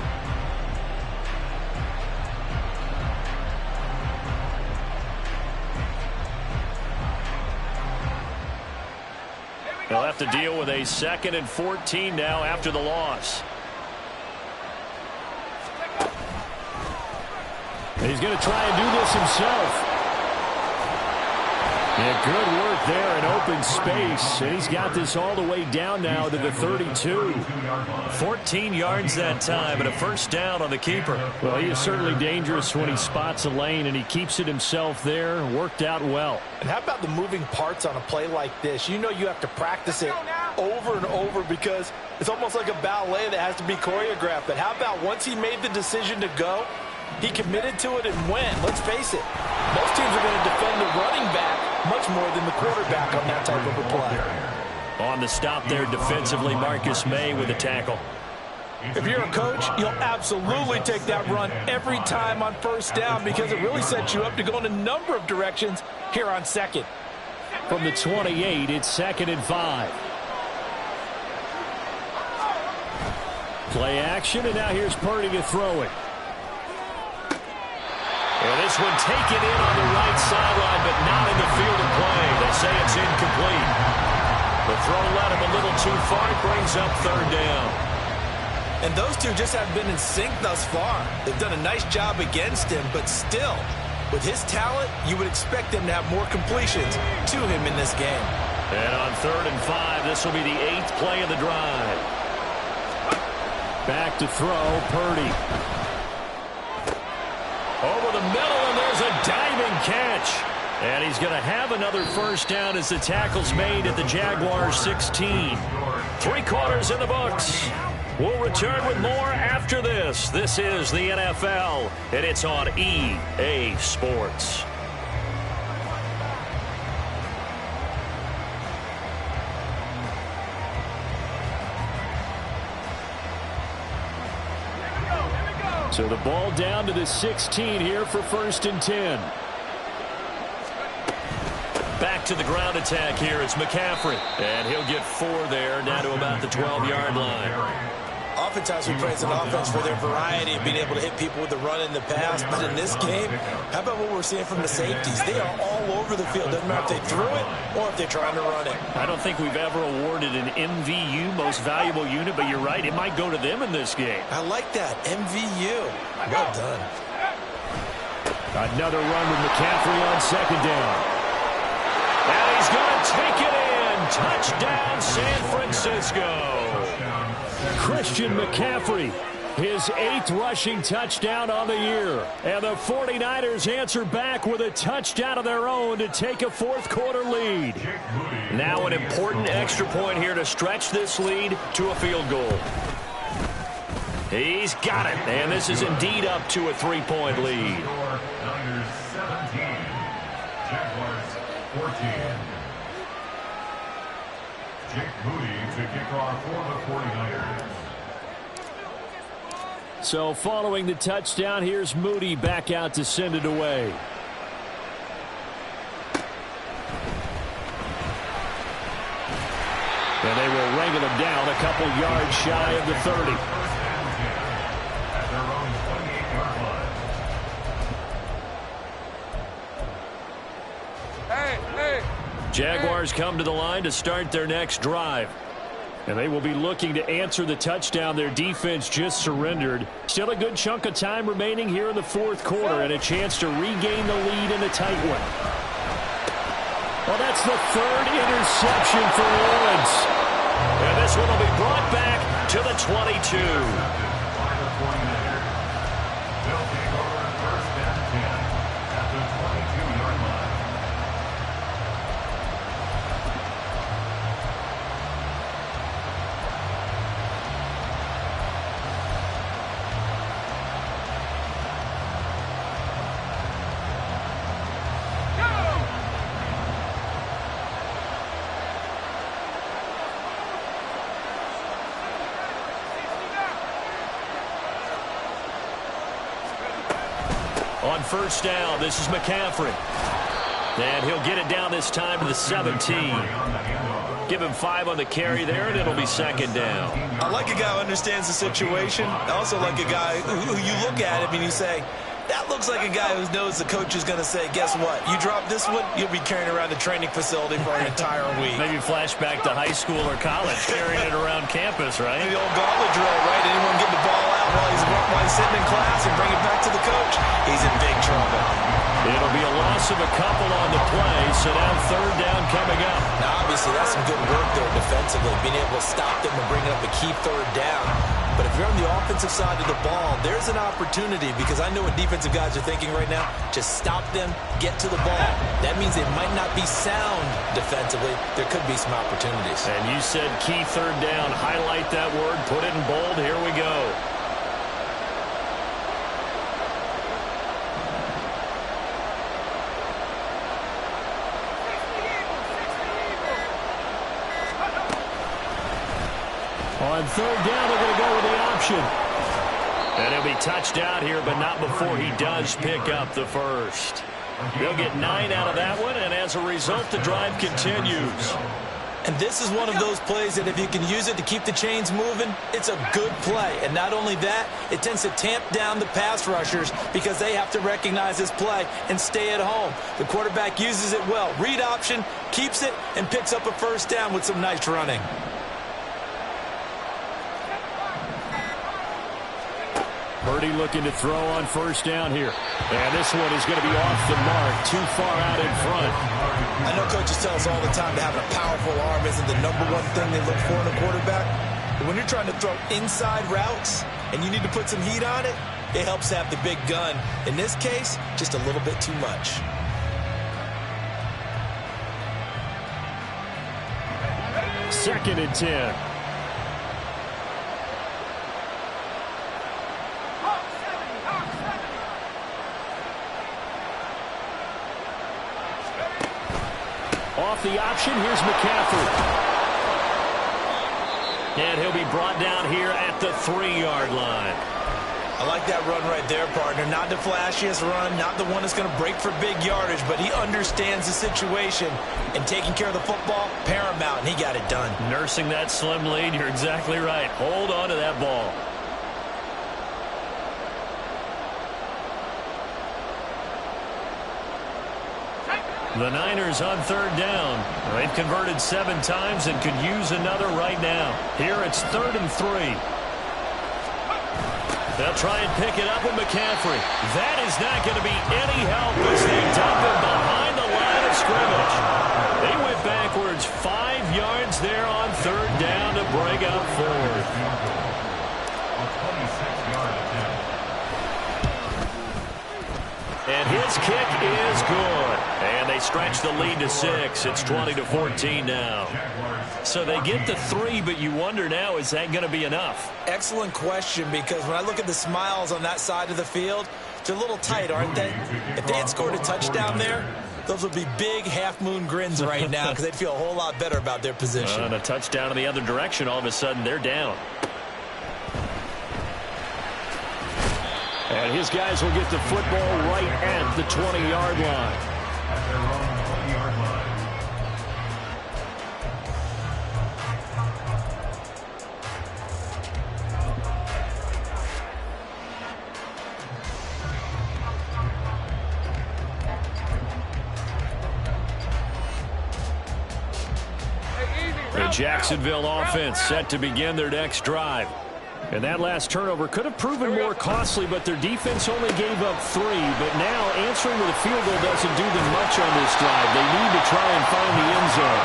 They'll have to deal with a 2nd and 14 now after the loss. He's going to try and do this himself. Yeah, good work there in open space. And he's got this all the way down now to the 32. 14 yards that time and a 1st down on the keeper. Well, he is certainly dangerous when he spots a lane, and he keeps it himself there. Worked out well. And how about the moving parts on a play like this? You know you have to practice it over and over because it's almost like a ballet that has to be choreographed. But how about once he made the decision to go, he committed to it and went. Let's face it, most teams are going to defend the running back much more than the quarterback on that type of a play. On the stop there defensively, Marcus May with the tackle. If you're a coach, you'll absolutely take that run every time on first down because it really sets you up to go in a number of directions here on second. From the 28, it's 2nd and 5. Play action, and now here's Purdy to throw it. And this one taken in on the right sideline, but not in the field of play. They say it's incomplete. The throw led him a little too far. It brings up 3rd down. And those two just haven't been in sync thus far. They've done a nice job against him, but still, with his talent, you would expect them to have more completions to him in this game. And on 3rd and 5, this will be the 8th play of the drive. Back to throw, Purdy. Over the middle, and there's a diving catch. And he's going to have another first down as the tackle's made at the Jaguars 16. 3 quarters in the books. We'll return with more after this. This is the NFL, and it's on EA Sports. So the ball down to the 16 here for 1st and 10. Back to the ground attack here. It's McCaffrey. And he'll get 4 there, down to about the 12-yard line. Oftentimes we praise an offense for their variety of being able to hit people with the run in the pass. But in this game, how about what we're seeing from the safeties? They are all over the field. Doesn't matter if they threw it or if they're trying to run it. I don't think we've ever awarded an MVU, most valuable unit, but you're right. It might go to them in this game. I like that. MVU. Well done. Another run with McCaffrey on 2nd down. And he's going to take it in. Touchdown, San Francisco. Christian McCaffrey, his 8th rushing touchdown on the year. And the 49ers answer back with a touchdown of their own to take a 4th quarter lead. Now an important extra point here to stretch this lead to a field goal. He's got it, and this is indeed up to a 3-point lead. Niners 17, Jaguars 14. Jake Moody to kick off for the 49ers. So following the touchdown, here's Moody back out to send it away. And they will wrangle him down a couple yards shy of the 30. At their own 28-yard line. Hey. Jaguars come to the line to start their next drive. And they will be looking to answer the touchdown their defense just surrendered. Still a good chunk of time remaining here in the 4th quarter and a chance to regain the lead in a tight one. Well, that's the 3rd interception for Lawrence. And this one will be brought back to the 22. By the 49ers. They'll take over 1st and 10 at the 22-yard line. On 1st down, this is McCaffrey. And he'll get it down this time to the 17. Give him 5 on the carry there, and it'll be 2nd down. I like a guy who understands the situation. I also like a guy who you look at him and you say, that looks like a guy who knows the coach is going to say, guess what? You drop this one, you'll be carrying around the training facility for an entire week. Maybe flashback to high school or college, carrying it around campus, right? The old gauntlet drill, right? Anyone get the ball out while he's sitting in class and bring it back to the coach? He's in big trouble. It'll be a loss of a couple on the play, so now 3rd down coming up. Now, obviously, that's some good work there defensively, being able to stop them and bring up a key 3rd down. But if you're on the offensive side of the ball, there's an opportunity because I know what defensive guys are thinking right now. Just stop them, get to the ball. That means they might not be sound defensively. There could be some opportunities. And you said key 3rd down. Highlight that word. Put it in bold. Here we go. On 3rd down, they're going to go with the reception. And he'll be touched out here, but not before he does pick up the first. They'll get 9 out of that one, and as a result, the drive continues. And this is one of those plays that if you can use it to keep the chains moving, it's a good play. And not only that, it tends to tamp down the pass rushers because they have to recognize this play and stay at home. The quarterback uses it well. Read option, keeps it, and picks up a first down with some nice running. Purdy looking to throw on first down here. And this one is going to be off the mark, too far out in front. I know coaches tell us all the time that having a powerful arm isn't the #1 thing they look for in a quarterback. But when you're trying to throw inside routes and you need to put some heat on it, it helps to have the big gun. In this case, just a little bit too much. Second and 10. Off the option, here's McCaffrey. And he'll be brought down here at the 3-yard line. I like that run right there, partner. Not the flashiest run, not the one that's going to break for big yardage, but he understands the situation, and taking care of the football, paramount, and he got it done. Nursing that slim lead, you're exactly right. Hold on to that ball. The Niners on third down. They've converted 7 times and could use another right now. Here it's 3rd and 3. They'll try and pick it up with McCaffrey. That is not going to be any help as they dump him behind the line of scrimmage. They went backwards 5 yards there on 3rd down to bring up 4th. And his kick is good. And they stretch the lead to 6. It's 20-14 now. So they get the 3, but you wonder now, is that going to be enough? Excellent question, because when I look at the smiles on that side of the field, they're a little tight, aren't they? If they had scored a touchdown there, those would be big half-moon grins right now because they'd feel a whole lot better about their position. And a touchdown in the other direction, all of a sudden they're down. And his guys will get the football right at the 20-yard line. At their own 20-yard line. The Jacksonville offense set to begin their next drive. And that last turnover could have proven more costly, but their defense only gave up 3. But now answering with a field goal doesn't do them much on this drive. They need to try and find the end zone.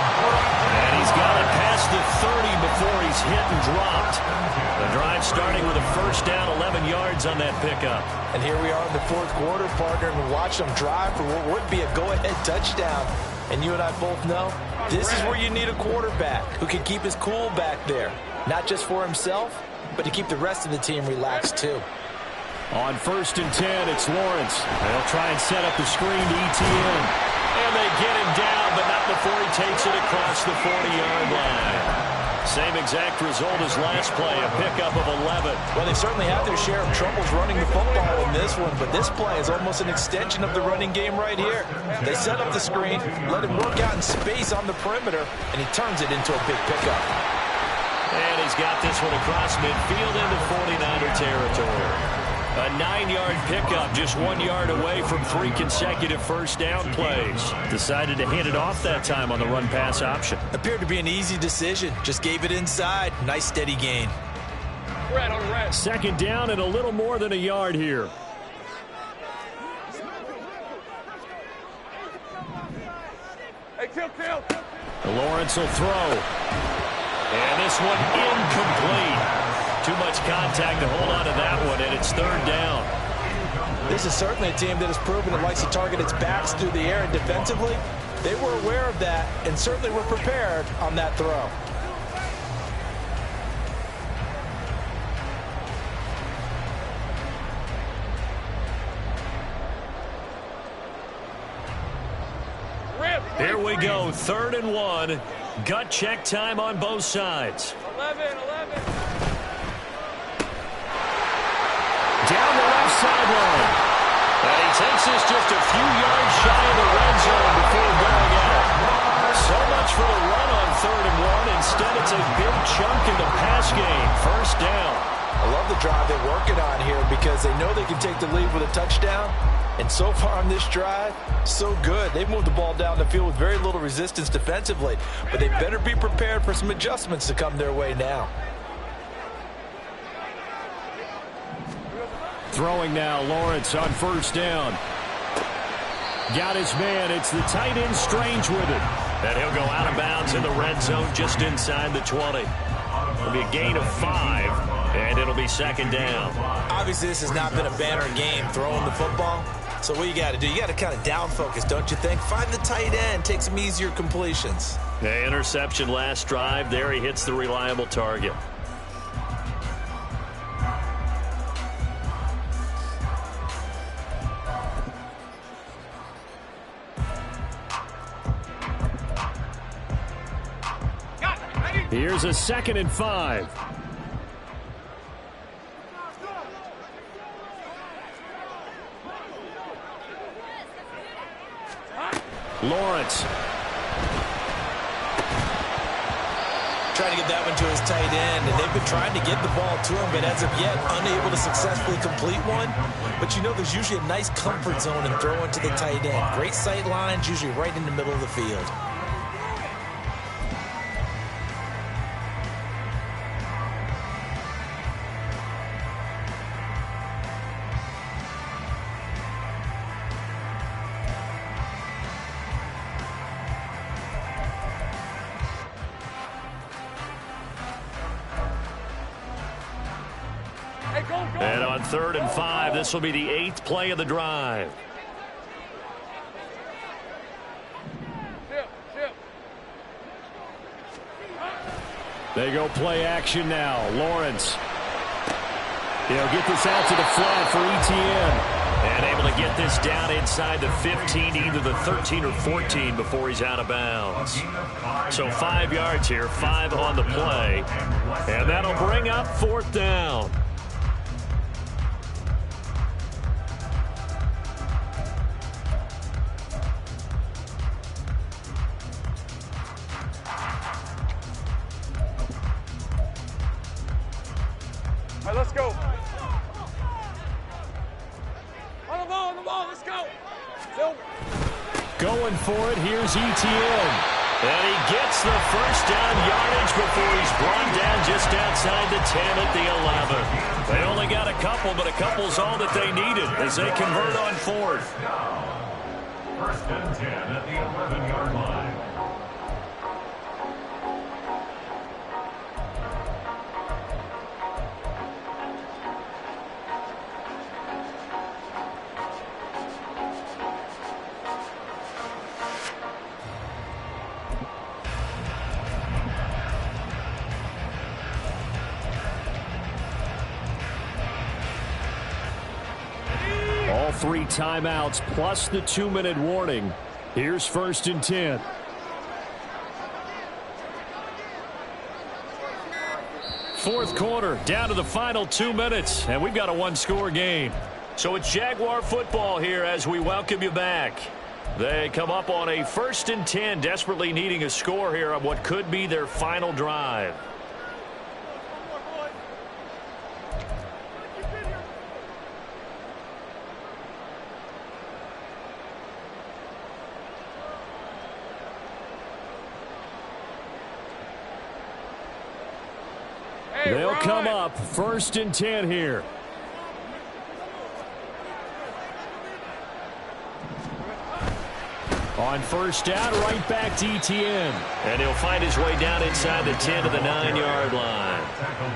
And he's got it past the 30 before he's hit and dropped. The drive starting with a first down, 11 yards on that pickup. And here we are in the 4th quarter, partner, and we watch them drive for what would be a go-ahead touchdown. And you and I both know this is where you need a quarterback who can keep his cool back there, not just for himself, but to keep the rest of the team relaxed too. On 1st and 10, it's Lawrence. They'll try and set up the screen to ETN. And they get him down, but not before he takes it across the 40-yard line. Same exact result as last play, a pickup of 11. Well, they certainly had their share of troubles running the football in this one, but this play is almost an extension of the running game right here. They set up the screen, let him work out in space on the perimeter, and he turns it into a big pickup. And he's got this one across midfield into 49er territory. A 9-yard pickup, just 1 yard away from 3 consecutive first down plays. Decided to hand it off that time on the run-pass option. Appeared to be an easy decision. Just gave it inside. Nice steady gain. Red on red. 2nd down and a little more than a yard here. Hey, kill. Lawrence will throw. And this one incomplete. Too much contact to hold on to that one, and it's 3rd down. This is certainly a team that has proven it likes to target its backs through the air, and defensively, they were aware of that and certainly were prepared on that throw. Here we go, 3rd and 1. Gut check time on both sides. 11. sideline. And he takes this just a few yards shy of the red zone before going out. So much for the run on 3rd and 1. Instead, it's a big chunk in the pass game. First down. I love the drive they're working on here because they know they can take the lead with a touchdown. And so far on this drive, so good. They've moved the ball down the field with very little resistance defensively. But they better be prepared for some adjustments to come their way now. Throwing now, Lawrence on 1st down. Got his man. It's the tight end Strange with it. And he'll go out of bounds in the red zone just inside the 20. It'll be a gain of 5, and it'll be 2nd down. Obviously, this has not been a banner game throwing the football. So what you got to do, you got to kind of down focus, don't you think? Find the tight end, take some easier completions. The interception last drive. There he hits the reliable target. Here's a 2nd and 5. Lawrence. Trying to get that one to his tight end, and they've been trying to get the ball to him, but as of yet, unable to successfully complete one. But you know there's usually a nice comfort zone in throwing to the tight end. Great sight lines, usually right in the middle of the field. And on 3rd and 5, this will be the 8th play of the drive. They go play action now. Lawrence. He'll get this out to the flat for ETN. And able to get this down inside the 15, either the 13 or 14 before he's out of bounds. So 5 yards here, 5 on the play. And that'll bring up 4th down. All right, let's go. On the ball, let's go. Going for it, here's ETN. And he gets the first down yardage before he's brought down just outside the 10 at the 11. They only got a couple, but a couple's all that they needed as they convert on 4th. 1st and 10 at the 11-yard line. All 3 timeouts plus the 2-minute warning. Here's 1st and 10. Fourth quarter, down to the final 2 minutes, and we've got a 1-score game. So it's Jaguar football here as we welcome you back. They come up on a 1st and 10, desperately needing a score here on what could be their final drive. They'll come up 1st and 10 here. On 1st down, right back to ETN. And he'll find his way down inside the 10 to the 9-yard line.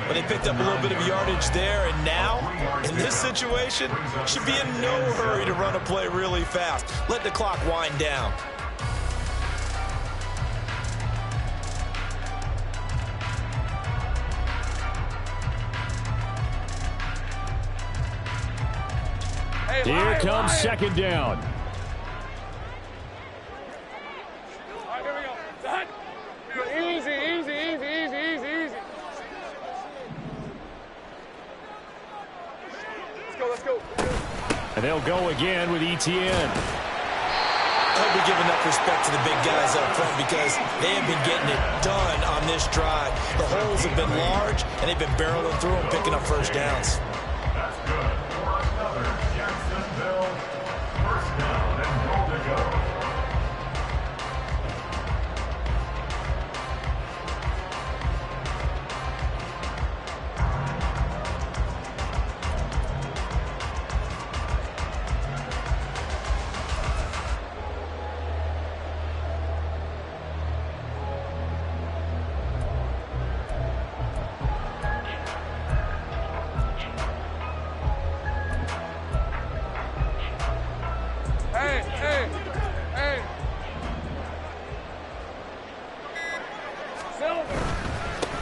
But they picked up a little bit of yardage there, and now, in this situation, should be in no hurry to run a play really fast. Let the clock wind down. Here comes 2nd down. All right, here we go. Done. Easy, easy, easy, easy, easy, easy. Let's go, let's go. And they'll go again with ETN. I hope we give enough respect to the big guys up front because they have been getting it done on this drive. The holes have been large, and they've been barreling through them, picking up first downs. That's good for another Jacksonville first down and goal to go.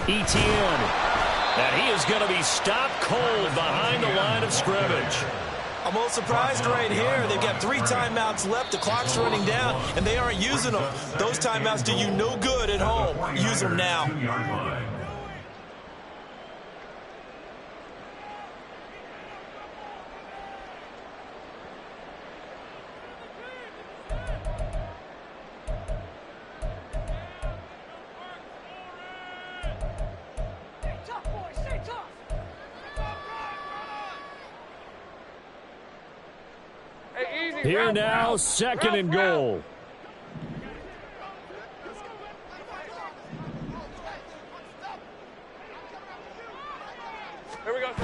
ETN. And he is going to be stopped cold behind the line of scrimmage. I'm a little surprised right here. They've got 3 timeouts left. The clock's running down, and they aren't using them. Those timeouts do you no good at home. Use them now. Here now, 2nd and goal. Here we go. And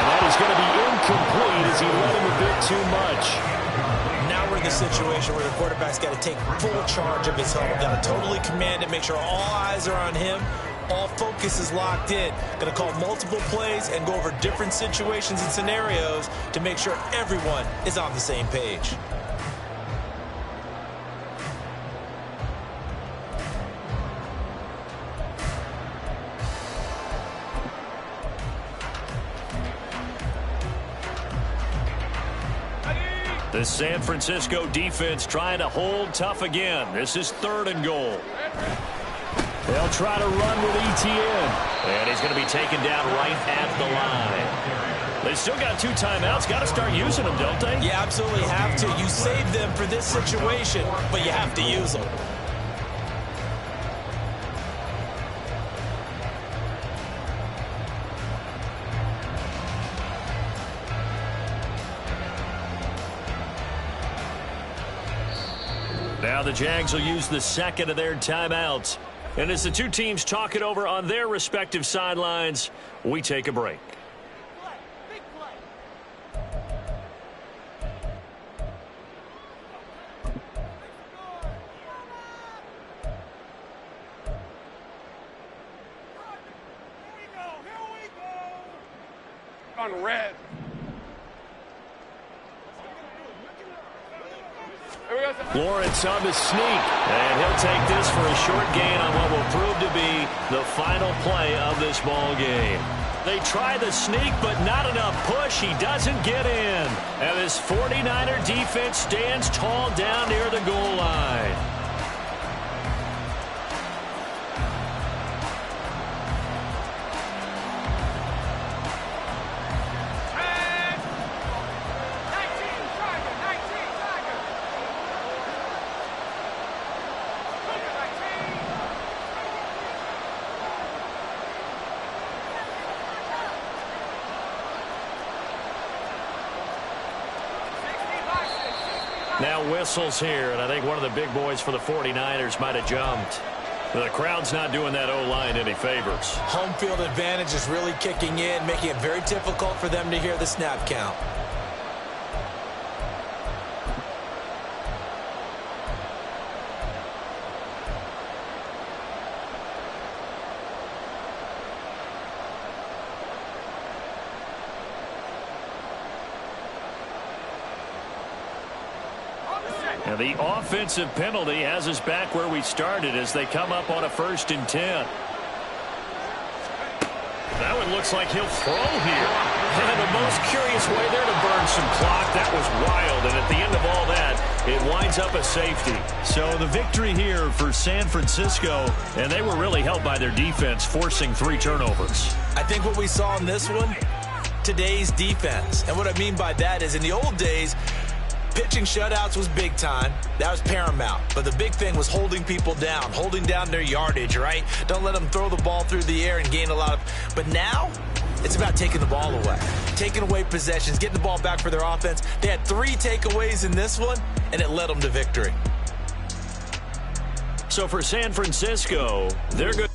that is going to be incomplete as he let him a bit too much. Now we're in the situation where the quarterback's got to take full charge of his helmet. Got to totally command it, make sure all eyes are on him. All focus is locked in. Going to call multiple plays and go over different situations and scenarios to make sure everyone is on the same page. The San Francisco defense trying to hold tough again. This is 3rd and goal. They'll try to run with ETN. And he's going to be taken down right at the line. They still got 2 timeouts. Got to start using them, don't they? You absolutely have to. You save them for this situation, but you have to use them. Now the Jags will use the 2nd of their timeouts. And as the 2 teams talk it over on their respective sidelines, we take a break. On red. Lawrence on the sneak, and he'll take this for a short gain on what will prove to be the final play of this ball game. They try the sneak, but not enough push. He doesn't get in. And this 49er defense stands tall down near the goal line. Now whistles here, and I think one of the big boys for the 49ers might have jumped. The crowd's not doing that O-line any favors. Home field advantage is really kicking in, making it very difficult for them to hear the snap count. And the offensive penalty has us back where we started as they come up on a 1st and 10. That one looks like he'll throw here. And the most curious way there to burn some clock. That was wild. And at the end of all that, it winds up a safety. So the victory here for San Francisco, and they were really helped by their defense, forcing 3 turnovers. I think what we saw in this one, today's defense. And what I mean by that is in the old days, pitching shutouts was big time. That was paramount. But the big thing was holding people down, holding down their yardage, right? Don't let them throw the ball through the air and gain a lot of... But now, it's about taking the ball away, taking away possessions, getting the ball back for their offense. They had 3 takeaways in this one, and it led them to victory. So for San Francisco, they're good.